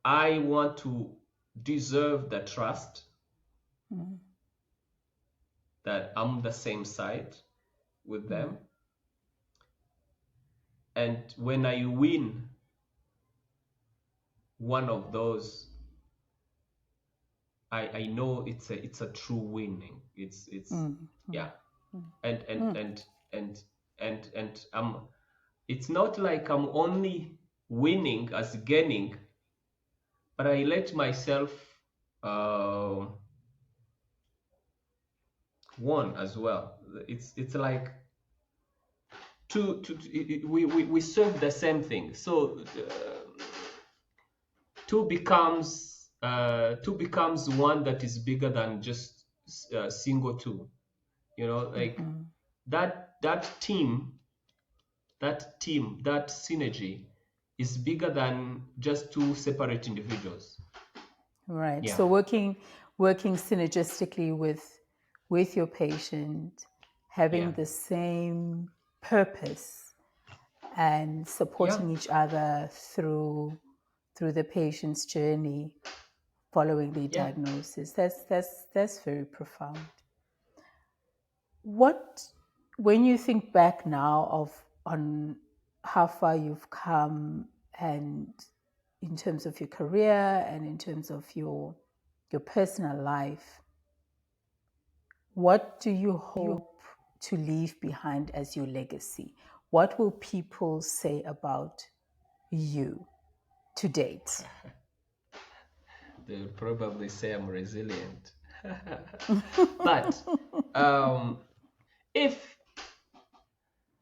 I want to deserve the trust that I'm the same side with them. And when I win one of those, I know it's a true winning. It's yeah. And it's not like I'm only winning as gaining, but I let myself won as well. It's like we serve the same thing. So two becomes one that is bigger than just single two. Like that team, that synergy is bigger than just two separate individuals. Right. Yeah. So working synergistically with your patient, having the same purpose and supporting each other through the patient's journey following the diagnosis. That's very profound. When you think back now on how far you've come, and in terms of your career and in terms of your personal life, what do you hope to leave behind as your legacy? What will people say about you to date? They'll probably say I'm resilient. But if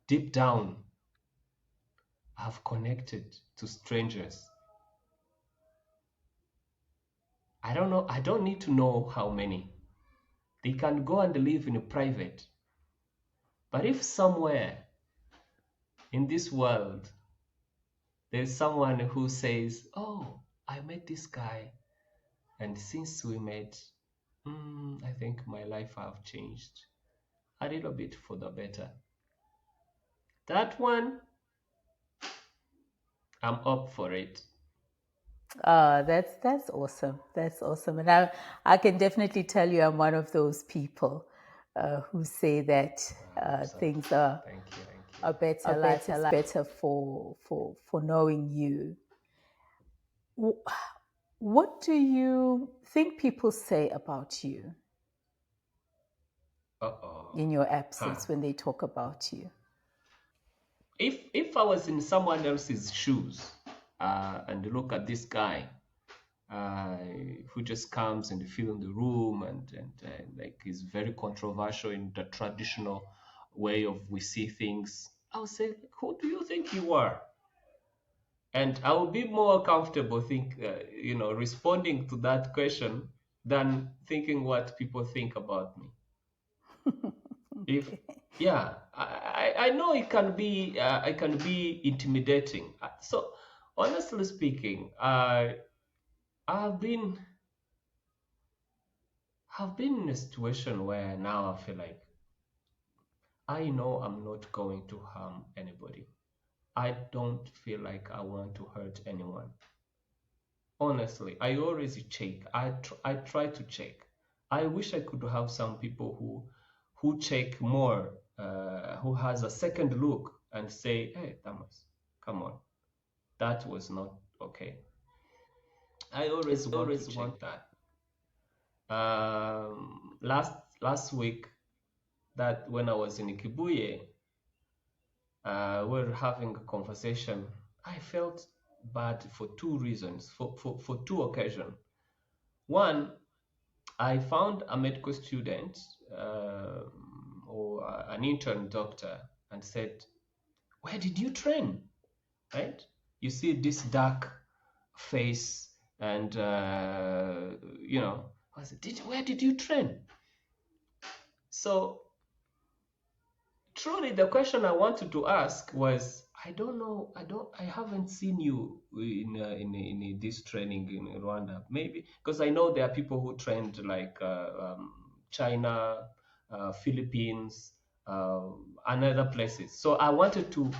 deep down I've connected to strangers, I don't know, I don't need to know how many. They can go and live in private. But if somewhere in this world there's someone who says, oh, I met this guy, and since we met, I think my life have changed a little bit for the better. That one, I'm up for it. That's awesome. That's awesome, and I can definitely tell you I'm one of those people who say that So things are thank you, thank you. are better. Life is better for knowing you. What do you think people say about you Uh-oh. in your Huh. absence when they talk about you? If I was in someone else's shoes and look at this guy uh, who just comes and fill in the room and like is very controversial in the traditional way of we see things, I would say, who do you think you are? And I will be more comfortable responding to that question than thinking what people think about me. If yeah, I know I can be intimidating. So honestly speaking, I've been I've been in a situation where now I feel like I know I'm not going to harm anybody. I don't feel like I want to hurt anyone. Honestly, I always check. I try to check. I wish I could have some people who check more, who has a second look and say, "Hey, Damas, come on, that was not okay." I always want to check that. Last week, that when I was in Kibuye, we were having a conversation. I felt bad for two reasons, for two occasions. One, I found a medical student or an intern doctor and said, "Where did you train?" Right? You see this dark face, and I said, "Where did you train?" So truly, the question I wanted to ask was, I don't know, I haven't seen you in this training in Rwanda. Maybe because I know there are people who trained like China, Philippines, and other places. So I wanted to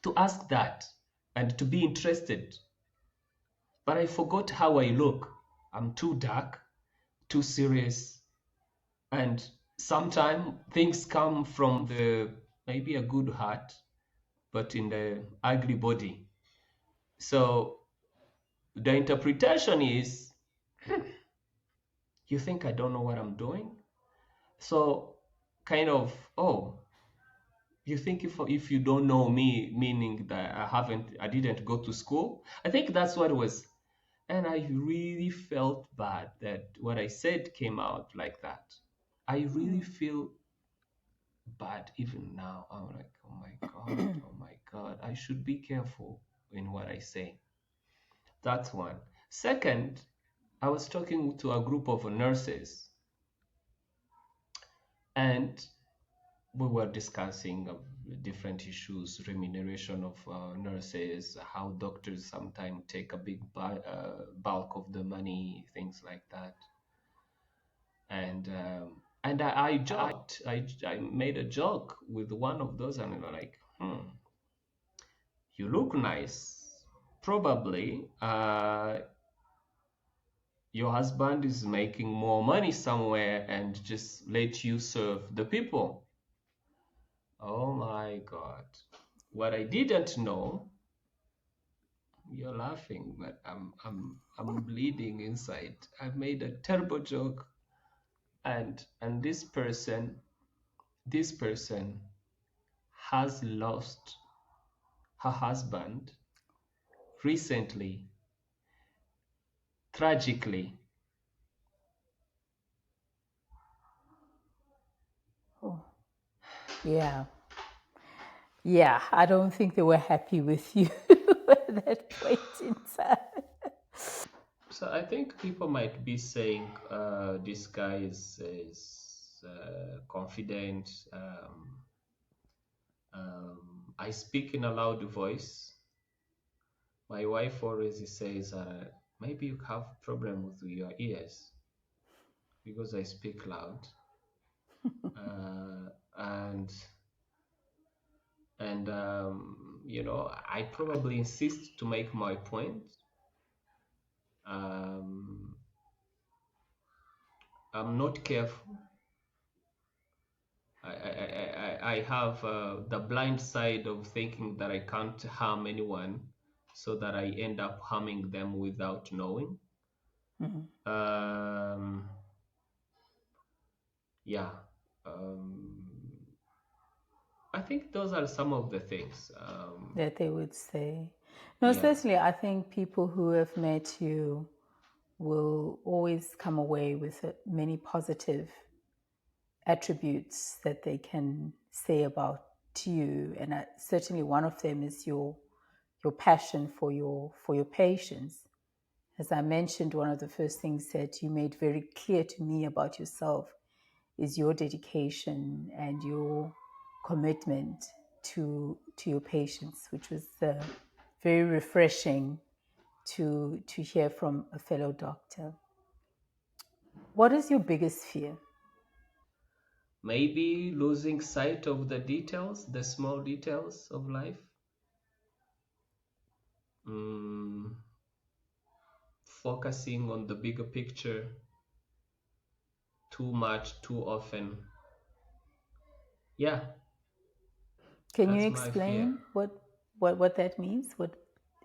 to ask that and to be interested, but I forgot how I look. I'm too dark, too serious, and sometimes things come from the maybe a good heart but in the ugly body. So the interpretation is, you think I don't know what I'm doing? So kind of, oh, you think if you don't know me, meaning that I didn't go to school? I think that's what it was. And I really felt bad that what I said came out like that. I really feel bad even now. I'm like, oh my God, oh my God, I should be careful in what I say. That's one. Second, I was talking to a group of nurses and we were discussing different issues, remuneration of nurses, how doctors sometimes take a big bulk of the money, things like that. And I joked, I made a joke with one of those, and I'm like, you look nice. Probably your husband is making more money somewhere and just let you serve the people. Oh my God. What I didn't know, you're laughing, but I'm bleeding inside. I made a terrible joke, and this person has lost her husband recently, tragically. Oh, yeah. Yeah, I don't think they were happy with you at that point in time. So I think people might be saying this guy is confident. I speak in a loud voice. My wife always says, maybe you have problem with your ears because I speak loud. And and I probably insist to make my point. Um, I'm not careful. I have the blind side of thinking that I can't harm anyone, so that I end up harming them without knowing. Um, yeah. Um, I think those are some of the things. That they would say. No, Yeah. certainly, I think people who have met you will always come away with many positive attributes that they can say about you, and certainly one of them is your passion for your patients. As I mentioned, one of the first things that you made very clear to me about yourself is your dedication and your commitment to your patients, which was very refreshing to hear from a fellow doctor. What is your biggest fear? Maybe losing sight of the details, the small details of life. Mm, Focusing on the bigger picture too much, too often. Yeah, Can you that's my fear. explain what that means? What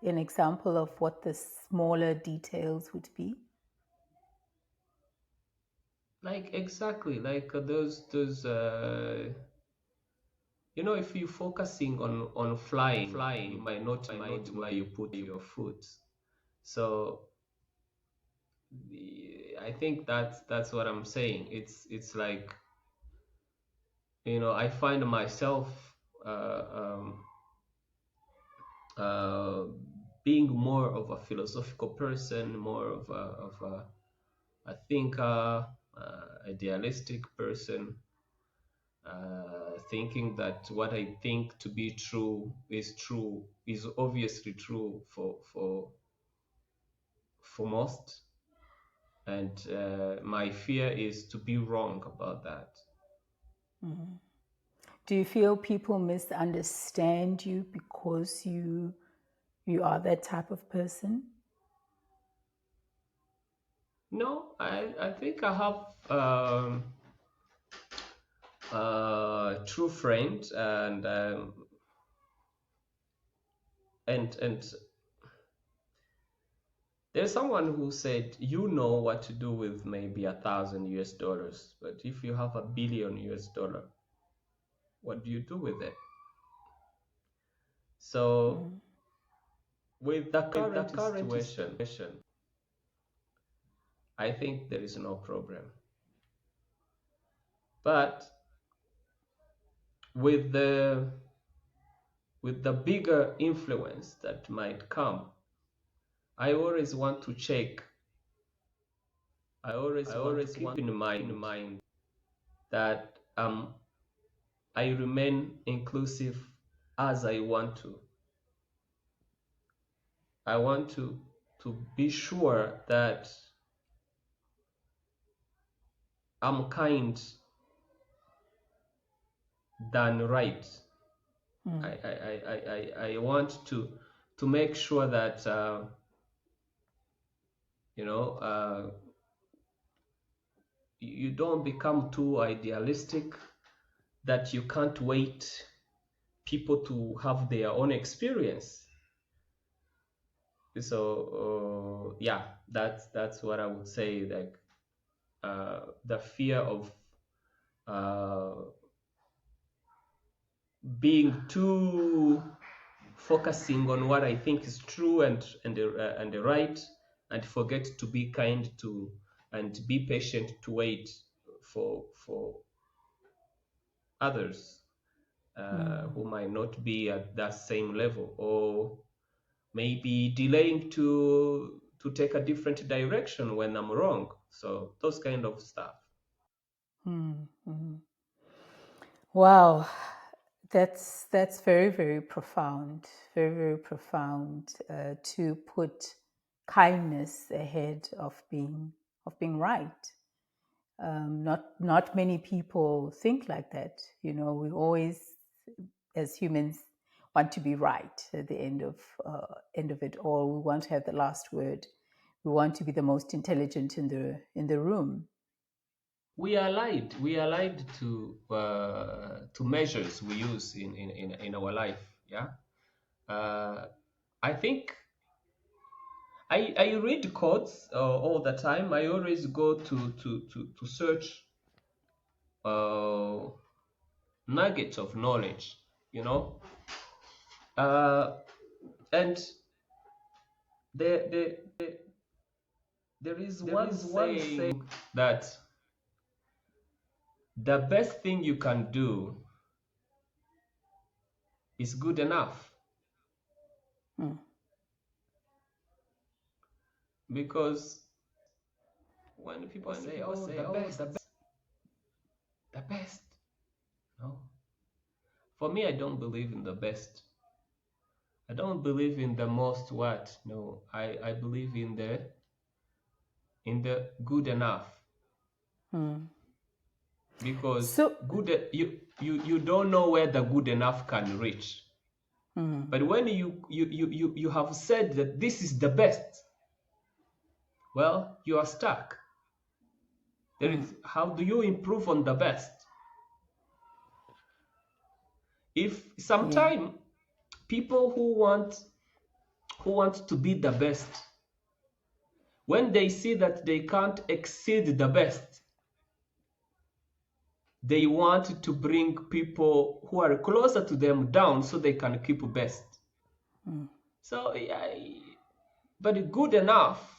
an example of what the smaller details would be? Like exactly, like those. If you're focusing on flying, you might not mind where you put your foot. So I think that's what I'm saying. It's like, I find myself uh, um, uh, being more of a philosophical person, more a thinker, idealistic person, thinking that what I think to be true, is obviously true for most, and my fear is to be wrong about that. Do you feel people misunderstand you because you are that type of person? No, I think I have a true friend, and there's someone who said, you know what to do with maybe $1,000, but if you have $1 billion, what do you do with it? So with the current situation, I think there is no problem. But with the bigger influence that might come, I always want to check. I always want to keep in mind that I remain inclusive as I want to. I want to be sure that I'm kind than right. I want to make sure that you know you don't become too idealistic, that you can't wait people to have their own experience. So yeah, that's what I would say. Like the fear of uh, being too focusing on what I think is true and the right, and forget to be kind to and be patient to wait for others who might not be at that same level, or maybe delaying to take a different direction when I'm wrong. So those kind of stuff. Wow, that's very very profound, very very profound. To put kindness ahead of being right. Not many people think like that. We always, as humans, want to be right at the end of it all. We want to have the last word. We want to be the most intelligent in the room. We are lied. We are lied to measures we use in our life. Yeah. I think I read quotes all the time. I always go to search nuggets of knowledge, you know. And there is one saying that the best thing you can do is good enough. Because when people say, "Oh, the best," no. For me, I don't believe in the best. I don't believe in the most what. No, I believe in the good enough. Because good, you don't know where the good enough can reach. But when you have said that this is the best, well, you are stuck. There is, how do you improve on the best? If sometime people who want to be the best, when they see that they can't exceed the best, they want to bring people who are closer to them down so they can keep best. So but good enough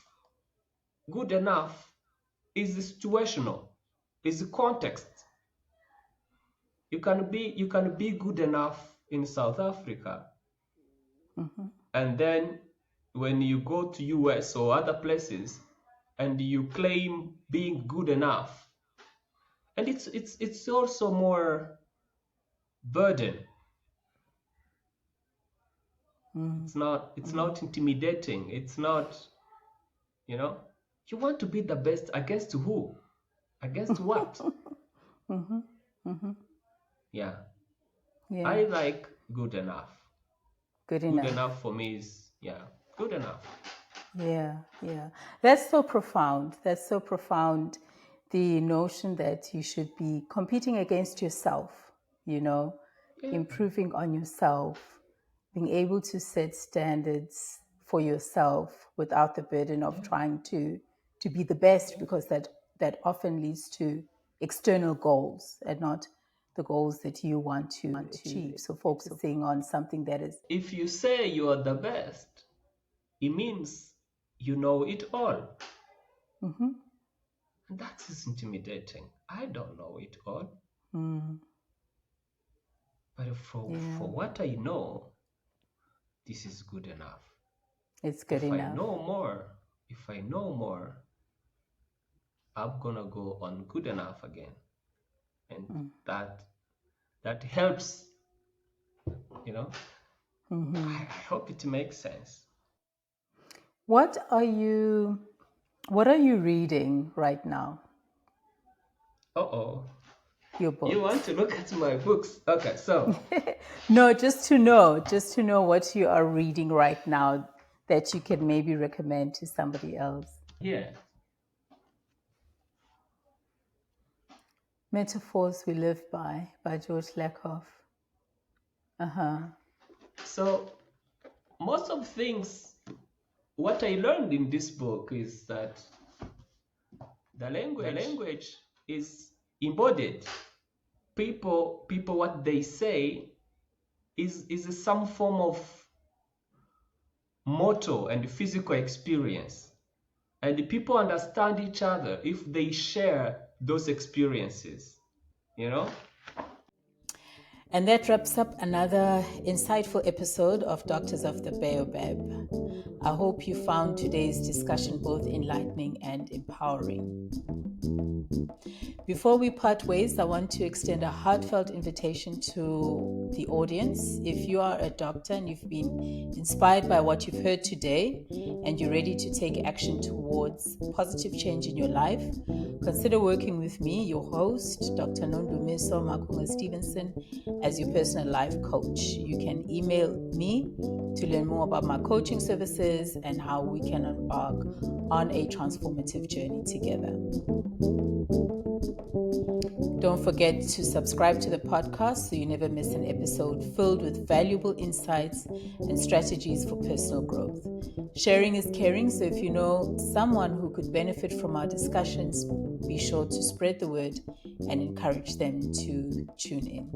is situational, is context. You can be good enough in South Africa, and then when you go to US or other places and you claim being good enough, and it's also more burden. It's not intimidating. It's not, you want to be the best against who? Against what? Yeah. I like good enough. Good enough for me is, good enough. Yeah. That's so profound. The notion that you should be competing against yourself, improving on yourself, being able to set standards for yourself without the burden of trying to be the best, because that often leads to external goals and not the goals that you want to achieve. So focusing on something that is... If you say you are the best, it means you know it all. And that is intimidating. I don't know it all. But for what I know, this is good enough. It's good enough. If I know more, I'm gonna go on good enough again. And that helps, I hope it makes sense. What are you reading right now? Your books. You want to look at my books? Okay, so no, just to know what you are reading right now that you can maybe recommend to somebody else. Yeah. Metaphors We Live By George Lakoff. So most of things, what I learned in this book is that the language is embodied. People what they say is some form of motto and physical experience. And people understand each other if they share those experiences, And that wraps up another insightful episode of Doctors of the Baobab. I hope you found today's discussion both enlightening and empowering. Before we part ways, I want to extend a heartfelt invitation to the audience. If you are a doctor and you've been inspired by what you've heard today and you're ready to take action towards positive change in your life, consider working with me, your host, Dr. Nondumiso Makunga Stevenson, as your personal life coach. You can email me to learn more about my coaching services and how we can embark on a transformative journey together. Don't forget to subscribe to the podcast so you never miss an episode filled with valuable insights and strategies for personal growth. Sharing is caring, so if you know someone who could benefit from our discussions, be sure to spread the word and encourage them to tune in.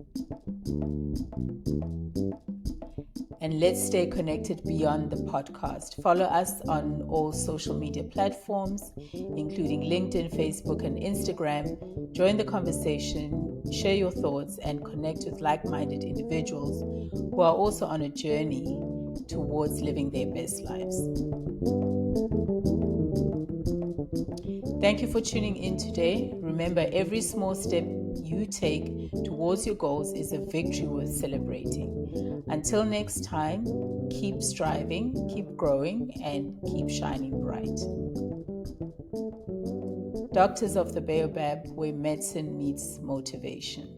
And let's stay connected beyond the podcast. Follow us on all social media platforms, including LinkedIn, Facebook, and Instagram. Join the conversation, share your thoughts, and connect with like-minded individuals who are also on a journey towards living their best lives. Thank you for tuning in today. Remember, every small step you take towards your goals is a victory worth celebrating. Until next time, keep striving, keep growing, and keep shining bright. Doctors of the Baobab, where medicine meets motivation.